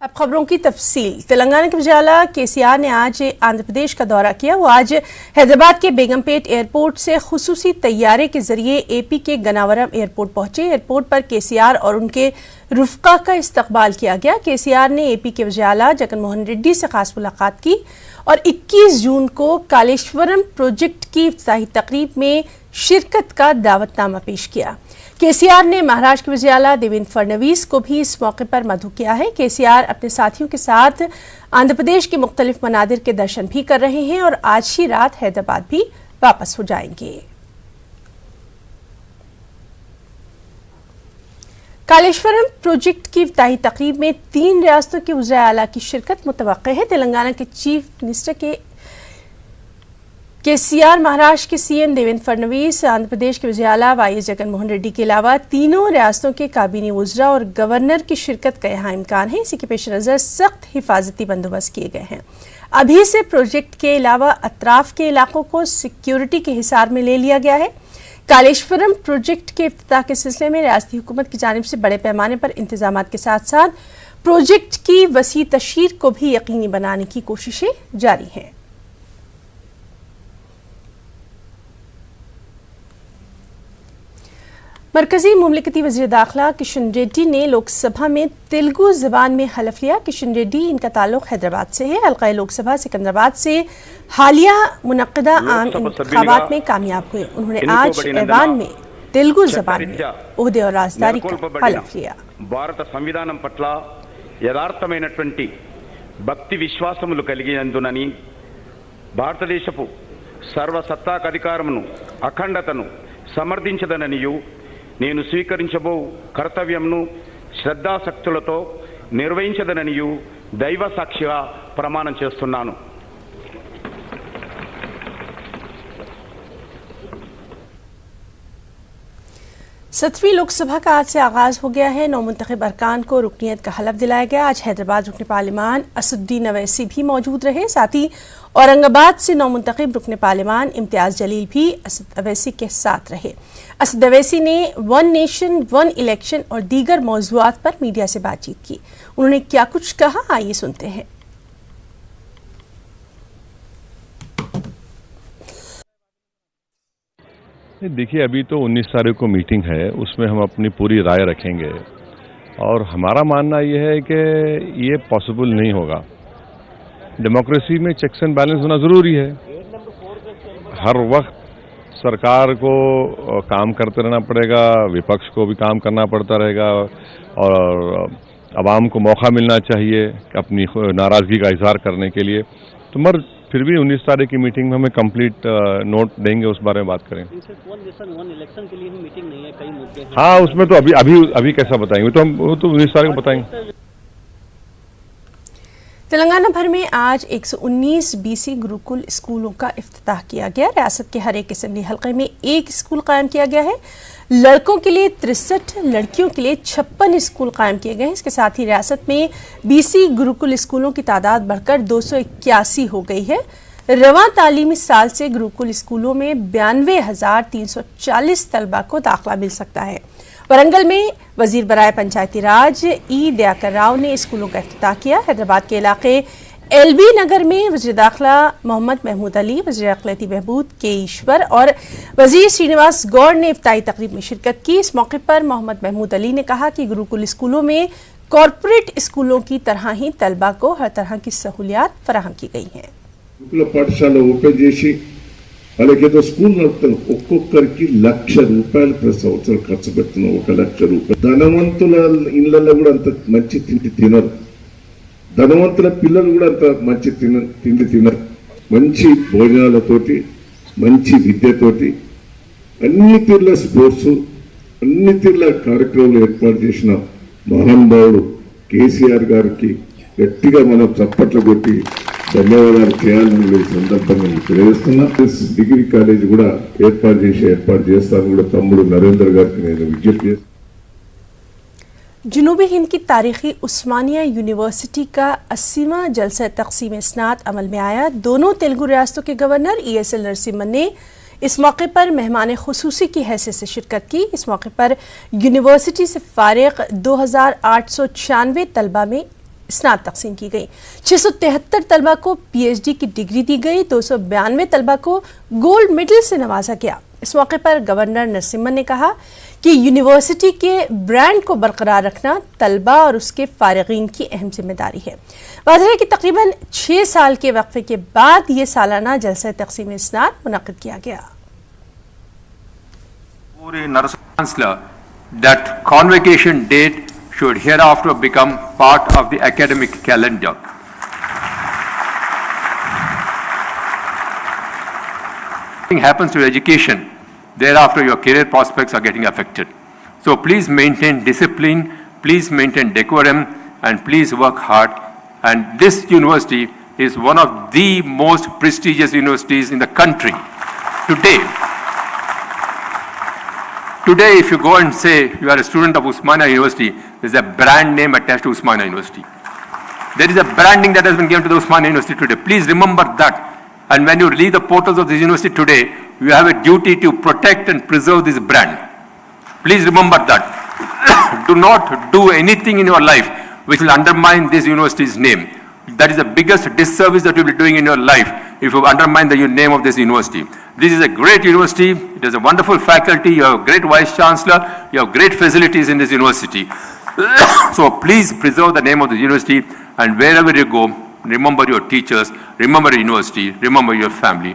अब खबरों की तफसील। तेलंगाना के वज़ीर केसीआर ने आज आंध्र प्रदेश का दौरा किया। वो आज हैदराबाद के बेगमपेट एयरपोर्ट से खुसूसी तैयारे के जरिए एपी के गनावरम एयरपोर्ट पहुंचे। एयरपोर्ट पर केसीआर और उनके रुफ़का का इस्तकबाल किया गया। केसीआर ने एपी के वज़ीर जगन मोहन रेड्डी से खास मुलाकात की और 21 जून को कालेश्वरम प्रोजेक्ट की इफ्तिताही तकरीब में शिरकत का दावतनामा पेश किया। केसीआर ने महाराष्ट्र के वज़ीर देवेंद्र फडणवीस को भी इस मौके पर मदऊ किया है। केसीआर अपने साथियों के साथ आंध्र प्रदेश के मुख्तलिफ मनादिर के दर्शन भी कर रहे हैं और आज ही रात हैदराबाद भी वापस हो जाएंगे। कालेश्वरम प्रोजेक्ट की इफ्तिताही तकरीब में 3 रियासतों के वज़ीर आला की शिरकत मुतवक्के है। तेलंगाना के चीफ मिनिस्टर केसीआर, महाराष्ट्र के सीएम देवेंद्र फडणवीस, आंध्र प्रदेश के वज़ीर आला वाईएस जगन मोहन रेड्डी के अलावा तीनों रियासतों के काबीना वज़रा और गवर्नर की शिरकत का यहाँ इम्कान है। इसी के पेश नज़र सख्त हिफाजती बंदोबस्त किए गए हैं। अभी से प्रोजेक्ट के अलावा अतराफ के इलाकों को सिक्योरिटी के हिसार में ले लिया गया है। कालेश्वरम प्रोजेक्ट के इफ्तिताह के सिलसिले में रियासती हुकूमत की जानिब से बड़े पैमाने पर इंतजाम के साथ साथ प्रोजेक्ट की वसी तशहीर को भी यकीनी बनाने की कोशिशें जारी हैं। मरकजी मुमलिकती वज़ीर दाखिला किशन रेड्डी ने लोकसभा में तेलुगु जबान में हलफ लिया। किशन रेड्डी, इनका ताल्लुक हैदराबाद से है। हल्का लोकसभा सिकंदराबाद से हालिया मुनक्किदा आम इंतखाबात में कामयाब हुए। उन्होंने आज ऐवान में तेलुगु जबान में ओहदे और राजदारी का हलफ लिया। भारत संविधानं पट्ल यथार्थమైనటువంటి భక్తి విశ్వాసములు కలిగినందునని భారతదేశపు సర్వసత్తాక అధికారమును అఖండతను సమర్థించదననియు నేను స్వీకరించబో కర్తవ్యంను శ్రద్ధాశక్తులతో నిర్వహించదననియు దైవ సాక్షిగా ప్రమాణం చేస్తున్నాను। सतवीं लोकसभा का आज से आगाज हो गया है। नौमुंतखब अरकान को रुकनियत का हलफ दिलाया गया। आज हैदराबाद रुकन पार्लिमान असदुद्दीन अवैसी भी मौजूद रहे। साथ ही औरंगाबाद से नौमुंतखब रुकन पार्लिमान इम्तियाज जलील भी असद अवैसी के साथ रहे। असद अवैसी ने 1 नेशन 1 इलेक्शन और दीगर मौज़ूआत पर मीडिया से बातचीत की। उन्होंने क्या कुछ कहा, आइए सुनते हैं। देखिए, अभी तो 19 तारीख को मीटिंग है, उसमें हम अपनी पूरी राय रखेंगे और हमारा मानना यह है कि ये पॉसिबल नहीं होगा। डेमोक्रेसी में चेक्स एंड बैलेंस होना ज़रूरी है। हर वक्त सरकार को काम करते रहना पड़ेगा, विपक्ष को भी काम करना पड़ता रहेगा और आवाम को मौका मिलना चाहिए अपनी नाराज़गी का इजहार करने के लिए। तो मगर फिर भी 19 तारीख की मीटिंग में हमें कंप्लीट नोट देंगे, उस बारे में बात करेंगे। 1 नेशन 1 इलेक्शन के लिए ही मीटिंग नहीं है, कई मुद्दे हैं। हाँ, उसमें तो अभी कैसा बताएंगे, तो हम वो तो 19 तारीख को बताएंगे। तेलंगाना भर में आज 119 बीसी गुरुकुल स्कूलों का इफ्तिताह किया गया। रियासत के हर एक असेंबली हल्के में एक स्कूल कायम किया गया है। लड़कों के लिए 63, लड़कियों के लिए 56 स्कूल कायम किए गए हैं। इसके साथ ही रियासत में बीसी गुरुकुल स्कूलों की तादाद बढ़कर 281 हो गई है। रवां तालीमी साल से गुरुकुल स्कूलों में 92,340 तलबा को दाखिला मिल सकता है। वरंगल में वजीर बराए पंचायती राज ई दयाकर राव ने स्कूलों का इफ्तिताह किया। हैदराबाद के इलाके एलबी नगर में वजीर दाखिला मोहम्मद महमूद अली, वजीर अक़लियती बहबूद के ईश्वर और वजीर श्रीनिवास गौड़ ने इफ्तिताही तकरीब में शिरकत की। इस मौके पर मोहम्मद महमूद अली ने कहा कि गुरुकुल स्कूलों में कॉरपोरेट स्कूलों की तरह ही तलबा को हर तरह की सहूलियात फराहम की गई हैं। అలాగేదో స్కూల్ నడుపుతారు, ఒక్కొక్కరికి ₹1,00,000 ప్రతి సంవత్సరం ఖర్చు పెడుతున్నాం। ₹1,00,000 ధనవంతుల ఇళ్లలో కూడా అంత మంచి తిండి తినరు, ధనవంతుల పిల్లలు కూడా అంత మంచి తిండి తినరు। మంచి భోజనాలతోటి, మంచి విద్యతోటి, అన్ని తీర్ల స్పోర్ట్స్, అన్ని తీర్ల కార్యక్రమాలు ఏర్పాటు చేసిన మహానుభావుడు కేసీఆర్ గారికి గట్టిగా మనం చప్పట్లు కొట్టి ధన్యవాదాలు చేయాలని సందర్భంగా తెలియజేస్తున్నా। డిగ్రీ కాలేజ్ కూడా ఏర్పాటు చేస్తాను కూడా తమ్ముడు నరేంద్ర గారికి నేను విజ్ఞప్తి చేస్తాను। जनूबी हिंद की तारीखी उस्मानिया यूनिवर्सिटी का 80वां जलसा तक़सीम इस्नात अमल में आया। दोनों तेलुगु रियासतों के गवर्नर ESL नरसिम्हन ने इस मौके पर मेहमान खुसूसी की हैसियत से शिरकत की। इस मौके पर यूनिवर्सिटी से फारिग 2,896 तलबा में स्नात तकसीम की गई। 673 तलबा को PhD की डिग्री दी गई। 292 तलबा को गोल्ड मेडल से नवाजा गया। इस मौके पर गवर्नर नरसिम्हन ने कहा कि यूनिवर्सिटी के ब्रांड को बरकरार रखना तलबा और उसके फारिगीन की अहम जिम्मेदारी है। वाज़ेह है कि तकरीबन 6 साल के वक्फे के बाद ये सालाना जलसा तकसीम स्नात मुनक़िद किया गया। That convocation date should hereafter become part of the academic calendar. Something happens to education, thereafter your career prospects are getting affected. So please maintain discipline, please maintain decorum, and please work hard. And this university is one of the most prestigious universities in the country today. Today, if you go and say you are a student of Osmania University, there is a brand name attached to Osmania University. There is a branding that has been given to the Osmania University today. Please remember that. And when you leave the portals of this university today, you have a duty to protect and preserve this brand. Please remember that. Do not do anything in your life which will undermine this university's name. That is the biggest disservice that you will be doing in your life if you undermine the name of this university. This is a great university. It has a wonderful faculty. You have a great vice chancellor. You have great facilities in this university. So please preserve the name of the university, and wherever you go, remember your teachers, remember your university, remember your family.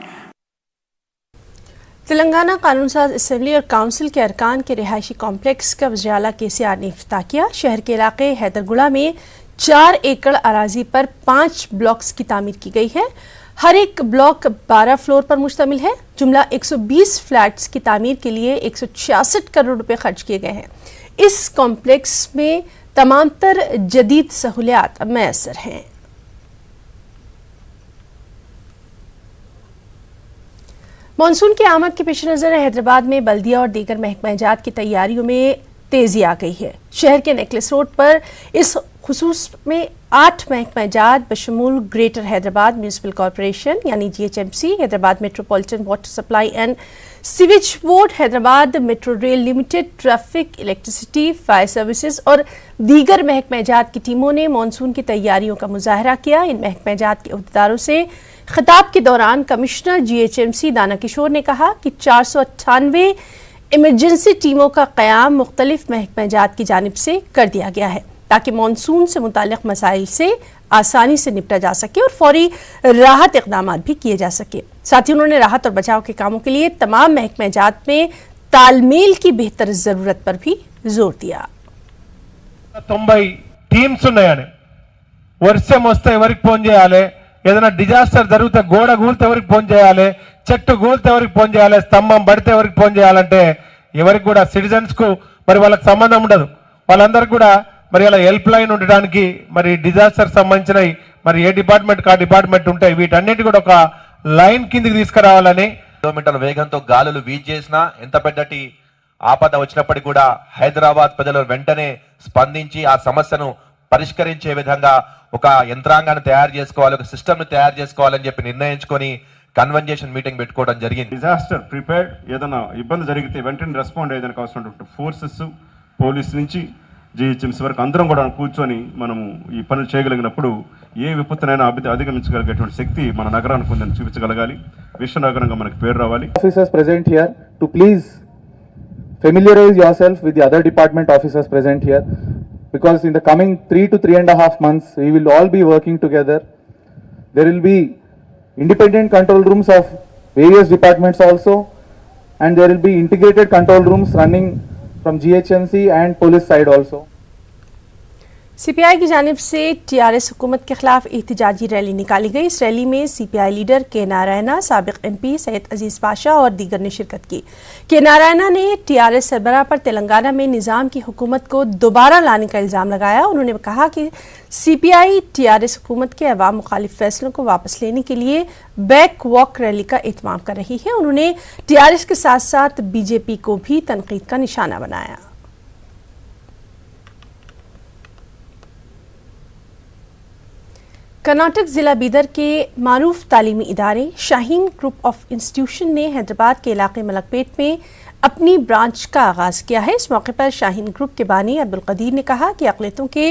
Telangana कानून साज assembly और council के अरकान के रिहायशी complex का वज़ीर आला KCR ने इफ्तिताह किया। शहर के इलाके हैदरगुड़ा में 4 एकड़ अराजी पर 5 ब्लॉक्स की तामीर की गई है। हर एक ब्लॉक 12 फ्लोर पर मुश्तमिल है। जुमला 120 फ्लैट्स की तामीर के लिए 166 करोड़ रुपए खर्च किए गए हैं। इस कॉम्प्लेक्स में तमाम तर जदीद सहूलियात मैसर हैं। मानसून की आमद के पेश नज़र हैदराबाद में बल्दिया और दीगर महकमा-ए-जात की तैयारियों में तेजी आ गई है। शहर के नेकलेस रोड पर इस खुसूस में 8 महकमा-ए-जात बशमूल ग्रेटर हैदराबाद म्यूनिसिपल कॉरपोरेशन यानी GHMC, Hyderabad metropolitan water supply and sewage board, Hyderabad metro rail limited, traffic, electricity, fire services और दीगर महकमा-ए-जात की टीमों ने मानसून की तैयारियों का मुजाहरा किया। इन महकमा-ए-जात के अहदेदारों से खिताब के दौरान कमिश्नर GHMC दाना किशोर ने कहा कि 498 इमरजेंसी टीमों का क़याम मुख्तलिफ महकमा-ए-जात की जानिब से कर दिया गया है ताकि मानसून से मुताल्लिक़ मसाइल से आसानी से निपटा जा सके और फौरी राहत इक़दाम भी किए जा सके। साथ ही उन्होंने राहत और बचाव के कामों के लिए तमाम महकमा-ए-जात में तालमेल की बेहतर ज़रूरत पर भी जोर दिया। 90 టీమ్స్ ఉన్నాయని వర్షం వస్తే ఎవరికి ఫోన్ చేయాలి, ఏదైనా డిజాస్టర్ జరిగితే గోడ కూలితే ఎవరికి ఫోన్ చేయాలి, చెట్టు కూలితే ఎవరికి ఫోన్ చేయాలి, స్తంభం పడితే ఎవరికి ఫోన్ చేయాలంటే ఎవరికి కూడా సిటిజన్స్ కు మరి వాళ్ళకి సంబంధం ఉండదు. వాళ్ళందరికీ కూడా మరి అలా హెల్ప్ లైన్ ఉండడానికి మరి డిజాస్టర్ సంబంధించినవి మరి ఏ డిపార్ట్మెంట్ కా డిపార్ట్మెంట్ ఉంటాయి, వీటన్నిటి కూడా ఒక లైన్ కిందికి తీసుకురావాలని. కిలోమీటర్ల వేగంతో గాలులు వీజ్ చేసినా ఎంత పెద్దటి ఆపద వచ్చినప్పటికీ కూడా హైదరాబాద్ ప్రజలు వెంటనే స్పందించి ఆ సమస్యను పరిష్కరించే విధంగా ఒక యంత్రాంగాన్ని తయారు చేసుకోవాలి, ఒక సిస్టమ్ ని తయారు చేసుకోవాలని చెప్పి నిర్ణయించుకొని కన్వెన్షన్ మీటింగ్ పెట్టుకోవడం జరిగింది. డిజాస్టర్ ప్రిపేర్డ్ ఏదైనా ఇబ్బంది జరిగితే వెంటనే రెస్పాండ్ అయ్యేదానికి అవసరమైనటువంటి ఫోర్సెస్ పోలీస్ నుంచి GHMC వరకు అందరం కూడా కూర్చొని మనము ఈ పనులు చేయగలిగినప్పుడు ఏ విపత్తునైనా అధిగమించగలిగేటువంటి శక్తి మన నగరానికి ఉందని చూపించగలగాలి. విశ్వనగరంగా మనకి పేరు రావాలి. Officers present here to please familiarize yourself with the other department officers present here, because in the coming 3 to 3.5 months we will all be working together. There will be independent control rooms of various departments also, and there will be integrated control rooms running from GHMC and police side also. CPI की जानिब से TRS हुकूमत के खिलाफ एहतजाजी rally निकाली गई। इस rally में CPI लीडर के नारायणा, साबिक MP सैयद अजीज पाशा और दीगर ने शिरकत की। के नारायणा ने TRS सरबराह पर तेलंगाना में निज़ाम की हुकूमत को दोबारा लाने का इल्ज़ाम लगाया। उन्होंने कहा कि CPI TRS हुकूमत के अवाम मुखालिफ फैसलों को वापस लेने के लिए बैक वॉक रैली का एहतमाम कर रही है। उन्होंने TRS के साथ साथ BJP को भी तनकीद का निशाना बनाया। कर्नाटक जिला बीदर के मारूफ तालीमी इदारे शाहीन ग्रुप ऑफ इंस्टीट्यूशन ने हैदराबाद के इलाके मलकपेट में अपनी ब्रांच का आगाज किया है। इस मौके पर शाहीन ग्रुप के बानी अब्दुल कदीर ने कहा कि अक़लियतों के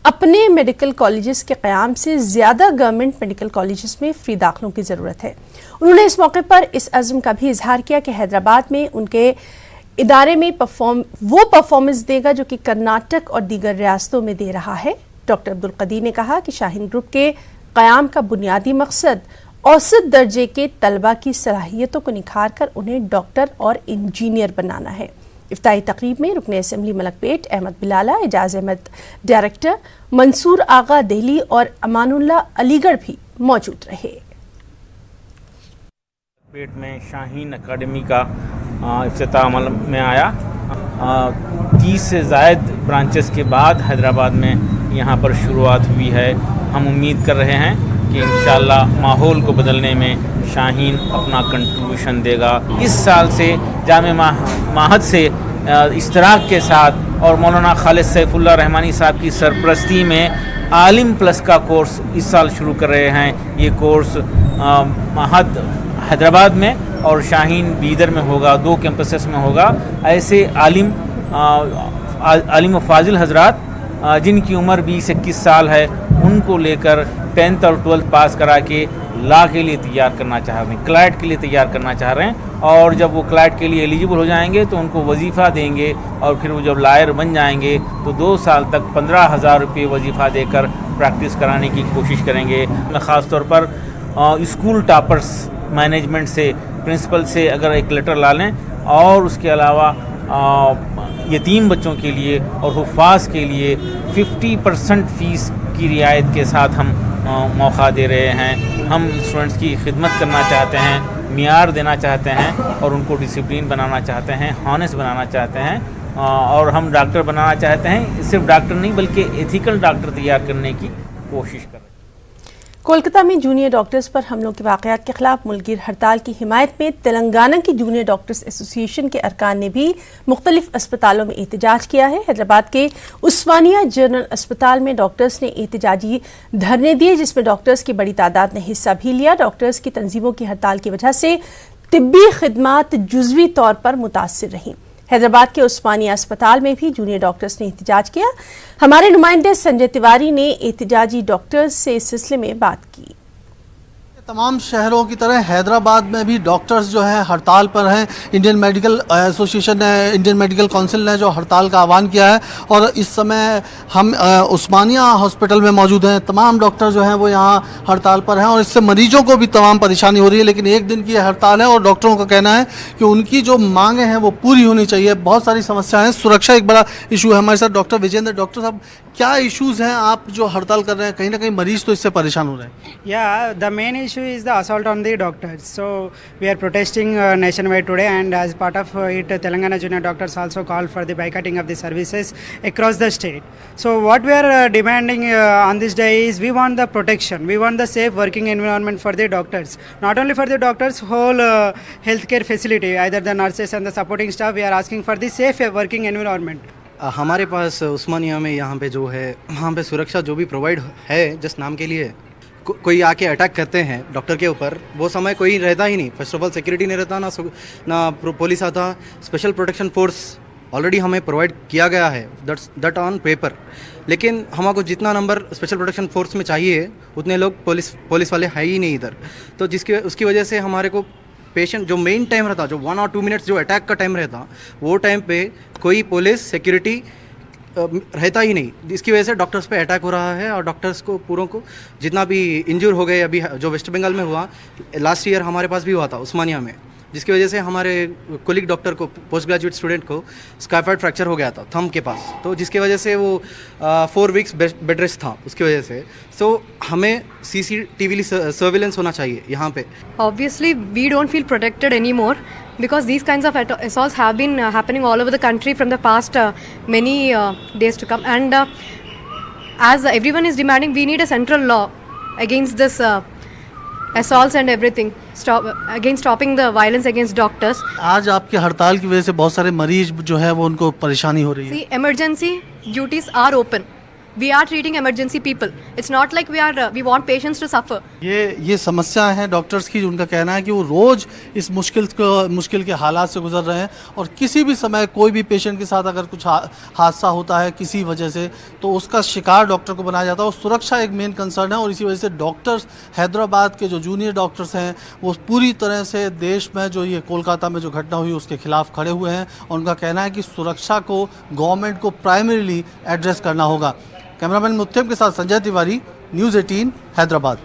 अपने मेडिकल कॉलेजेस के क़याम से ज़्यादा गवर्नमेंट मेडिकल कॉलेजेस में फ्री दाखिलों की ज़रूरत है। उन्होंने इस मौके पर इस अज़्म का भी इजहार किया कि हैदराबाद में उनके इदारे में वो परफॉर्मेंस देगा जो कि कर्नाटक और दीगर रियासतों में दे रहा है। डॉक्टर अब्दुल कदीर ने कहा कि शाहीन ग्रुप के क़याम का बुनियादी मकसद औसत दर्जे के तलबा की सलाहियतों को निखार कर उन्हें डॉक्टर और इंजीनियर बनाना है। इफ्ताही तकरीब में रुकने असेंबली मलकपेट अहमद बिलाला, एजाज अहमद डायरेक्टर, मंसूर आगा दिल्ली और अमानुल्लाह अलीगढ़ भी मौजूद रहे। पेट में शाहीन अकादमी का इफ्तिताह अमल में आया। 30 से ज़ायद ब्रांचेस के बाद हैदराबाद में यहाँ पर शुरुआत हुई है। हम उम्मीद कर रहे हैं कि इंशाअल्लाह माहौल को बदलने में शाहीन अपना कंट्रीब्यूशन देगा। इस साल से जामे माहद से इश्तराक के साथ और मौलाना खालिद सैफुल्लाह रहमानी साहब की सरपरस्ती में आलिम प्लस का कोर्स इस साल शुरू कर रहे हैं। ये कोर्स माहद हैदराबाद में और शाहीन बीदर में होगा, 2 कैंपसेस में होगा। ऐसे आलिम फाजिल हजरात जिनकी उम्र 20-21 साल है, उनको लेकर 10th और 12th पास करा के लॉ के लिए तैयार करना चाह रहे हैं, क्लाइट के लिए तैयार करना चाह रहे हैं। और जब वो क्लाइट के लिए एलिजिबल हो जाएंगे तो उनको वजीफ़ा देंगे और फिर वो जब लायर बन जाएंगे तो 2 साल तक 15,000 रुपये वजीफ़ा देकर प्रैक्टिस कराने की कोशिश करेंगे। मैं ख़ास तौर पर स्कूल टॉपर्स मैनेजमेंट से, प्रिंसिपल से अगर एक लेटर ला लें और उसके अलावा यतीम बच्चों के लिए और हुफ़ाज़ के लिए 50% फ़ीस की रियायत के साथ हम मौका दे रहे हैं। हम स्टूडेंट्स की खिदमत करना चाहते हैं, मियार देना चाहते हैं और उनको डिसिप्लिन बनाना चाहते हैं, हॉनेस्ट बनाना चाहते हैं और हम डॉक्टर बनाना चाहते हैं। सिर्फ डॉक्टर नहीं बल्कि एथिकल डॉक्टर तैयार करने की कोशिश कर रहे हैं। कोलकाता में जूनियर डॉक्टर्स पर हमलों के वाक़यात के खिलाफ मुल्कगीर हड़ताल की हिमायत में तेलंगाना की जूनियर डॉक्टर्स एसोसिएशन के अरकान ने भी मुख्तलिफ अस्पतालों में एहतजाज किया है। हैदराबाद के उस्मानिया जनरल अस्पताल में डॉक्टर्स ने एहतजाजी धरने दिए जिसमें डॉक्टर्स की बड़ी तादाद ने हिस्सा भी लिया। डॉक्टर्स की तंजीमों की हड़ताल की वजह से तिब्बी खिदमात जुज़वी तौर पर मुतासिर रहीं। हैदराबाद के उस्मानिया अस्पताल में भी जूनियर डॉक्टर्स ने एहतजाज किया। हमारे नुमाइंदे संजय तिवारी ने एहतजाजी डॉक्टर्स से इस सिलसिले में बात की। तमाम शहरों की तरह हैदराबाद में भी डॉक्टर्स जो है हड़ताल पर हैं। इंडियन मेडिकल एसोसिएशन ने, इंडियन मेडिकल काउंसिल ने जो हड़ताल का आह्वान किया है और इस समय हम उस्मानिया हॉस्पिटल में मौजूद हैं। तमाम डॉक्टर जो हैं वो यहाँ हड़ताल पर हैं और इससे मरीजों को भी तमाम परेशानी हो रही है। लेकिन 1 दिन की हड़ताल है और डॉक्टरों का कहना है कि उनकी जो मांगें हैं वो पूरी होनी चाहिए। बहुत सारी समस्याएं हैं, सुरक्षा एक बड़ा इशू है। हमारे साथ डॉक्टर विजेंद्र। डॉक्टर साहब, क्या इश्यूज़ हैं आप जो हड़ताल कर रहे हैं? कहीं ना कहीं मरीज तो इससे परेशान हो रहे हैं। Yeah, the main issue is the assault on the doctors. So we are protesting nationwide today, and as part of it, Telangana junior doctors also called for the boycotting of the services across the state. So what we are demanding on this day is we want the protection, we want the safe working environment for the doctors. Not only for the doctors, whole healthcare facility, either the nurses and the supporting staff, we are asking for the safe working environment. हमारे पास उस्मानिया में यहाँ पे जो है वहाँ पे सुरक्षा जो भी प्रोवाइड है जस्ट नाम के लिए, कोई आके अटैक करते हैं डॉक्टर के ऊपर, वो समय कोई रहता ही नहीं। फर्स्ट ऑफ ऑल सिक्योरिटी नहीं रहता, ना पुलिस आता। स्पेशल प्रोटेक्शन फोर्स ऑलरेडी हमें प्रोवाइड किया गया है, दैट ऑन पेपर। लेकिन हमको जितना नंबर स्पेशल प्रोटेक्शन फोर्स में चाहिए उतने लोग पुलिस वाले है ही नहीं इधर। तो उसकी वजह से हमारे को पेशेंट जो मेन टाइम रहता, जो 1 और 2 मिनट्स जो अटैक का टाइम रहता, वो टाइम पे कोई पुलिस सिक्योरिटी रहता ही नहीं, जिसकी वजह से डॉक्टर्स पे अटैक हो रहा है और डॉक्टर्स को पूरों को जितना भी इंजर हो गए, अभी जो वेस्ट बंगाल में हुआ, लास्ट ईयर हमारे पास भी हुआ था उस्मानिया में, जिसकी वजह से हमारे कोलिग डॉक्टर को, पोस्ट ग्रेजुएट स्टूडेंट को स्काइफाइड फ्रैक्चर हो गया था थंब के पास, तो जिसकी वजह से वो 4 वीक्स बेड रेस्ट था उसकी वजह से। सो हमें CCTV सर्विलेंस होना चाहिए यहाँ पे। Obviously we don't feel protected anymore because these kinds of assaults have been happening all over the country from the past many days to come, and as everyone is demanding, we need a central law against this assaults and everything, against stopping the violence against doctors. आज आपके हड़ताल की वजह से बहुत सारे मरीज जो है वो उनको परेशानी हो रही है। See, emergency duties are open, we are treating emergency people. It's not like we want patients to suffer. ये समस्या है डॉक्टर्स की, उनका कहना है कि वो रोज इस मुश्किल के हालात से गुजर रहे हैं और किसी भी समय कोई भी पेशेंट के साथ अगर कुछ हादसा होता है किसी वजह से तो उसका शिकार डॉक्टर को बनाया जाता है और सुरक्षा एक मेन कंसर्न है। और इसी वजह से डॉक्टर्स हैदराबाद के जो जूनियर डॉक्टर्स हैं वो पूरी तरह से देश में जो ये कोलकाता में जो घटना हुई उसके खिलाफ खड़े हुए हैं और उनका कहना है कि सुरक्षा को गवर्नमेंट को प्राइमरीली एड्रेस करना होगा। कैमरामैन मुत्तम के साथ Sanjay Tiwari, news 18 Hyderabad.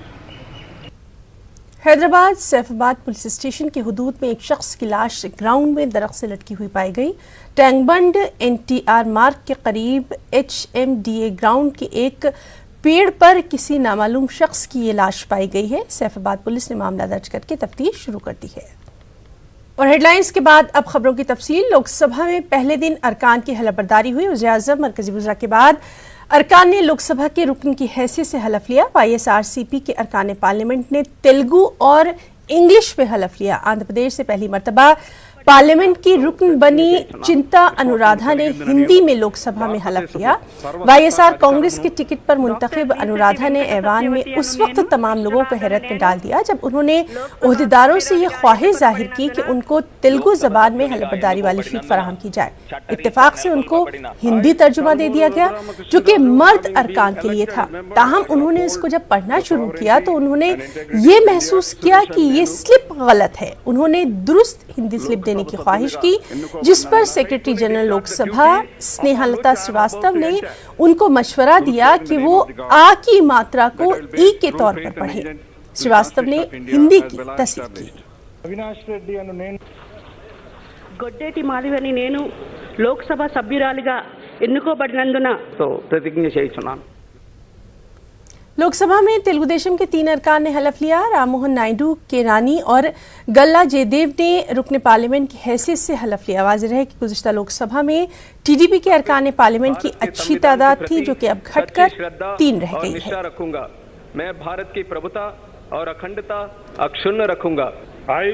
Hyderabad Saifabad police station के हुदूद में एक शख्स की लाश ग्राउंड में दरख्त से लटकी हुई पाई गई। टैंगबंड NTR मार्ग के करीब HMDA ग्राउंड के एक पेड़ पर किसी नामालूम शख्स की ये लाश पाई गई है। सैफाबाद पुलिस ने मामला दर्ज करके तफ्तीश शुरू कर दी है। और हेडलाइंस के बाद अब खबरों की तफसील। लोकसभा में पहले दिन अरकान की हलफबरदारी हुई। वज़ीर-ए-आज़म मरकजी वज़रा के बाद अरकान ने लोकसभा के रुकन की हैसियत से हलफ लिया। YSRCP के अरकान पार्लियामेंट ने तेलुगु और इंग्लिश में हलफ लिया। आंध्र प्रदेश से पहली मरतबा पार्लियामेंट की रुकन बनी चिंता अनुराधा ने हिंदी में लोकसभा में हलफ लिया। YSR कांग्रेस के टिकट पर मुंतखब अनुराधा ने ऐवान में उस वक्त तमाम लोगों को हैरत में डाल दिया जब उन्होंने ओहदेदारों से ये ख्वाहिश जाहिर की कि उनको तेलुगु जबान में हलफबरदारी वाली शीट फराहम की जाए। इत्तेफाक से उनको हिंदी तर्जुमा दे दिया गया जो कि मर्द अरकान के लिए था। ताहम उन्होंने इसको जब पढ़ना शुरू किया तो उन्होंने ये महसूस किया कि ये स्लिप गलत है। उन्होंने दुरुस्त हिंदी स्लिप देने की ख्वाहिश की जिस पर सेक्रेटरी जनरल लोकसभा स्नेहलता श्रीवास्तव ने उनको मशवरा दिया कि वो आ की मात्रा को ई के तौर पर पढ़े। श्रीवास्तव ने हिंदी की तस्दीक की। అవినాష్ రెడ్డి అను నేను గొడ్డేటి మాధవని నేను లోక్సభ సభ్యురాలిగా ఎన్నుకోబడినందున प्रतिज्ञा చేస్తున్నాను। लोकसभा में तेलुगु देशम के 3 अरकान ने हलफ लिया। राम मोहन नायडू, केरानी और गल्ला जयदेव ने रुकने पार्लियामेंट की हैसियत से हलफ लिया। वाज़ेह है कि गुज़िश्ता लोकसभा में TDP के अरकान पार्लियामेंट की अच्छी तादाद थी जो कि अब घटकर 3 रह गई है। रखूंगा मैं भारत की प्रभुता और अखंडता अक्षुण्ण रखूंगा। I,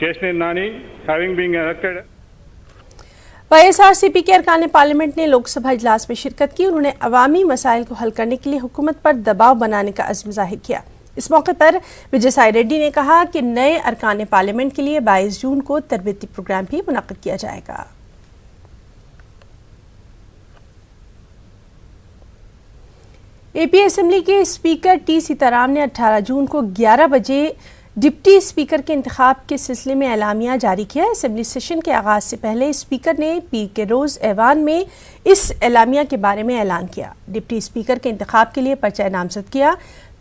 Kesh Nani, having been elected YSRCP के अरकान पार्लियामेंट ने लोकसभा इजलास में शिरकत की। उन्होंने अवामी मसाइल को हल करने के लिए हुकूमत पर दबाव बनाने का अज़्म जाहिर किया। इस मौके पर विजयसाई रेड्डी ने कहा कि नए अरकान पार्लियामेंट के लिए 22 जून को तरबियती प्रोग्राम भी मुनक्किद किया जाएगा। AP असेंबली के स्पीकर T सीताराम ने 18 जून को 11 बजे डिप्टी स्पीकर के इंतखाब के सिलसिले में एलामिया जारी किया। असेंबली सेशन के आगाज से पहले स्पीकर ने पीर के रोज ऐवान में इस एलामिया के बारे में ऐलान किया। डिप्टी स्पीकर के इंतखाब के लिए पर्चा नामजद किया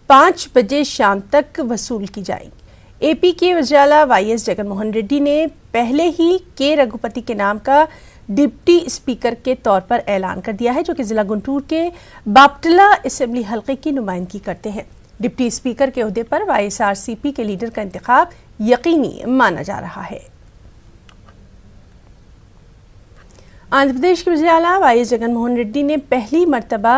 5 बजे शाम तक वसूल की जाएगी। AP के वज़ीर-ए-आला YS जगनमोहन रेड्डी ने पहले ही के रघुपति के नाम का डिप्टी स्पीकर के तौर पर ऐलान कर दिया है जो कि जिला गुंटूर के बापटला असेंबली हल्के की नुमाइंदगी करते हैं। डिप्टी स्पीकर के ओहदे पर YSRCP के लीडर का इंतखाब यकीनी माना जा रहा है। आंध्र प्रदेश के वज़ीर-ए-आला YS जगनमोहन रेड्डी ने पहली मरतबा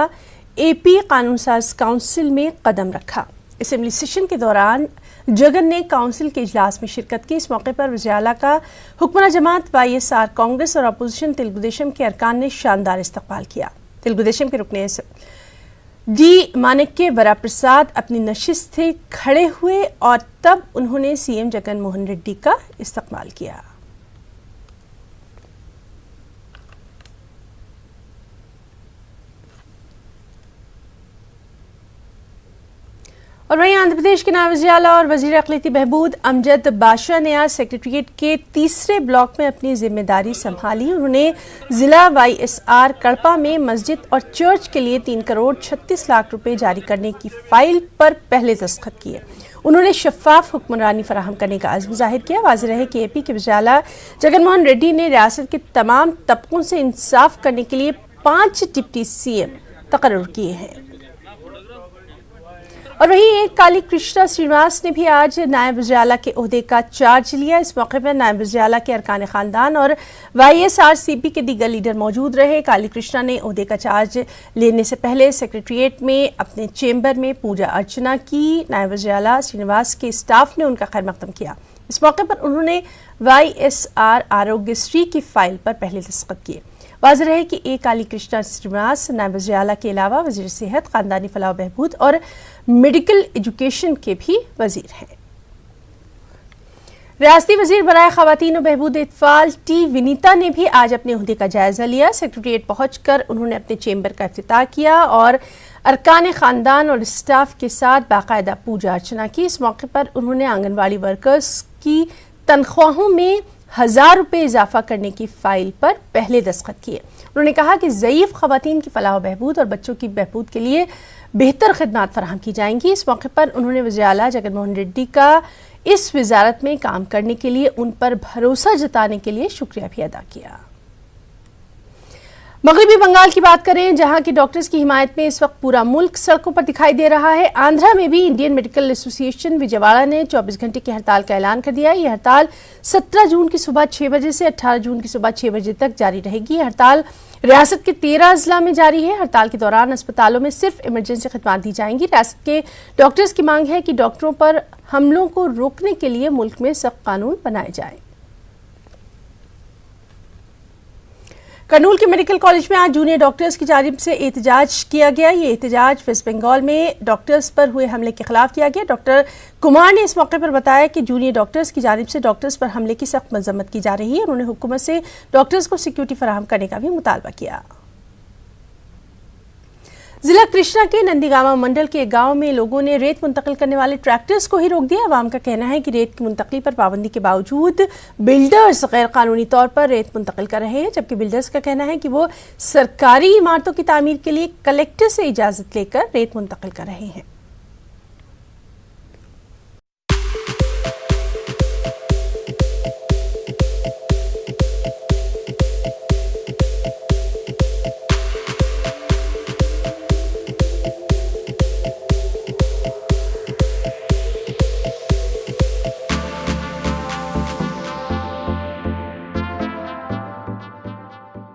AP कानून साज काउंसिल में कदम रखा। असेंबली सेशन के दौरान जगन ने काउंसिल के इजलास में शिरकत की। इस मौके पर वज़ीर-ए-आला का हुक्मरान जमात YSR कांग्रेस और अपोजिशन तेलुगु देशम के अरकान ने शानदार इस्तकबाल किया। तेलुगु देशम के रुकने D मानिक के वरा प्रसाद अपनी नशिस्त से खड़े हुए और तब उन्होंने CM जगनमोहन रेड्डी का इस्तकबाल किया। और वहीं आंध्र प्रदेश के नायब वज़ीर-ए-आला और वज़ीर अक़लियती बहबूद अमजद बादशाह ने आज सेक्रेटरीट के तीसरे ब्लॉक में अपनी जिम्मेदारी संभाली। उन्होंने जिला YSR कड़पा में मस्जिद और चर्च के लिए 3 करोड़ 36 लाख रुपए जारी करने की फाइल पर पहले दस्तखत किए। उन्होंने शफाफ हुक्मरानी फराहम करने का अज़्म जाहिर किया। वाज़ेह है कि AP के वज़ीर-ए-आला जगनमोहन रेड्डी ने रियासत के तमाम तबकों से इंसाफ करने के लिए 5 डिप्टी CM तकर्रुर किए हैं। और वहीं एक काली कृष्णा श्रीनिवास ने भी आज नायब वज़ीर-ए-आला के ओहदे का चार्ज लिया। इस मौके पर नायब वज़ीर-ए-आला के अरकान खानदान और YSRCP के दीगर लीडर मौजूद रहे। काली कृष्णा ने ओहदे का चार्ज लेने से पहले सेक्रेटरीट में अपने चेंबर में पूजा अर्चना की। नायब वज़ीर-ए-आला श्रीनिवास के स्टाफ ने उनका खैर मकदम किया। इस मौके पर उन्होंने YSR आरोग्यश्री की फाइल पर पहले दस्तखत किए। वाज़ेह है कि ए काली कृष्णा श्रीनिवास नायब वज़ीर आला के अलावा वज़ीर सेहत, ख़ानदानी फलाह बहबूद और मेडिकल एजुकेशन के भी वज़ीर हैं। रियासती वज़ीर बराए ख़वातीन और बहबूद इत्फ़ाल टी विनीता ने भी आज अपने ओहदे का जायज़ा लिया। सेक्रेटेरिएट पहुंचकर उन्होंने अपने चेंबर का इफ्तिताह किया और अरकान ख़ानदान और स्टाफ के साथ बाकायदा पूजा अर्चना की। इस मौके पर उन्होंने आंगनबाड़ी वर्कर्स की तनख्वाहों में 1000 रुपये इजाफा करने की फाइल पर पहले दस्तखत किए। उन्होंने कहा कि ज़ईफ़ ख़वातीन की फलाह बहबूद और बच्चों की बहबूद के लिए बेहतर खिदमात फराहम की जाएंगी। इस मौके पर उन्होंने वज़ीर आला जगन मोहन रेड्डी का इस वजारत में काम करने के लिए उन पर भरोसा जताने के लिए शुक्रिया भी अदा किया। मगरबी बंगाल की बात करें, जहां की डॉक्टर्स की हिमायत में इस वक्त पूरा मुल्क सड़कों पर दिखाई दे रहा है। आंध्रा में भी इंडियन मेडिकल एसोसिएशन विजयवाड़ा ने 24 घंटे की हड़ताल का ऐलान कर दिया। यह हड़ताल 17 जून की सुबह 6 बजे से 18 जून की सुबह 6 बजे तक जारी रहेगी। हड़ताल रियासत के 13 अजला में जारी है। हड़ताल के दौरान अस्पतालों में सिर्फ इमरजेंसी खिदमत दी जाएंगी। रियासत के डॉक्टर्स की मांग है कि डॉक्टरों पर हमलों को रोकने के लिए मुल्क में सख्त कानून बनाए जाएं। कर्नूल के मेडिकल कॉलेज में आज जूनियर डॉक्टर्स की जानिब से एहतजाज किया गया। ये एहतजाज वेस्ट बंगाल में डॉक्टर्स पर हुए हमले के खिलाफ किया गया। डॉक्टर कुमार ने इस मौके पर बताया कि जूनियर डॉक्टर्स की जानिब से डॉक्टर्स पर हमले की सख्त मजम्मत की जा रही है। उन्होंने हुकूमत से डॉक्टर्स को सिक्योरिटी फराहम करने का भी मुतालबा किया। जिला कृष्णा के नंदीगामा मंडल के गांव में लोगों ने रेत मुंतकिल करने वाले ट्रैक्टर्स को ही रोक दिया। अवाम का कहना है कि रेत की मुंतकिली पर पाबंदी के बावजूद बिल्डर्स गैर कानूनी तौर पर रेत मुंतकिल कर रहे हैं, जबकि बिल्डर्स का कहना है कि वो सरकारी इमारतों की तामीर के लिए कलेक्टर से इजाजत लेकर रेत मुंतकिल कर रहे हैं।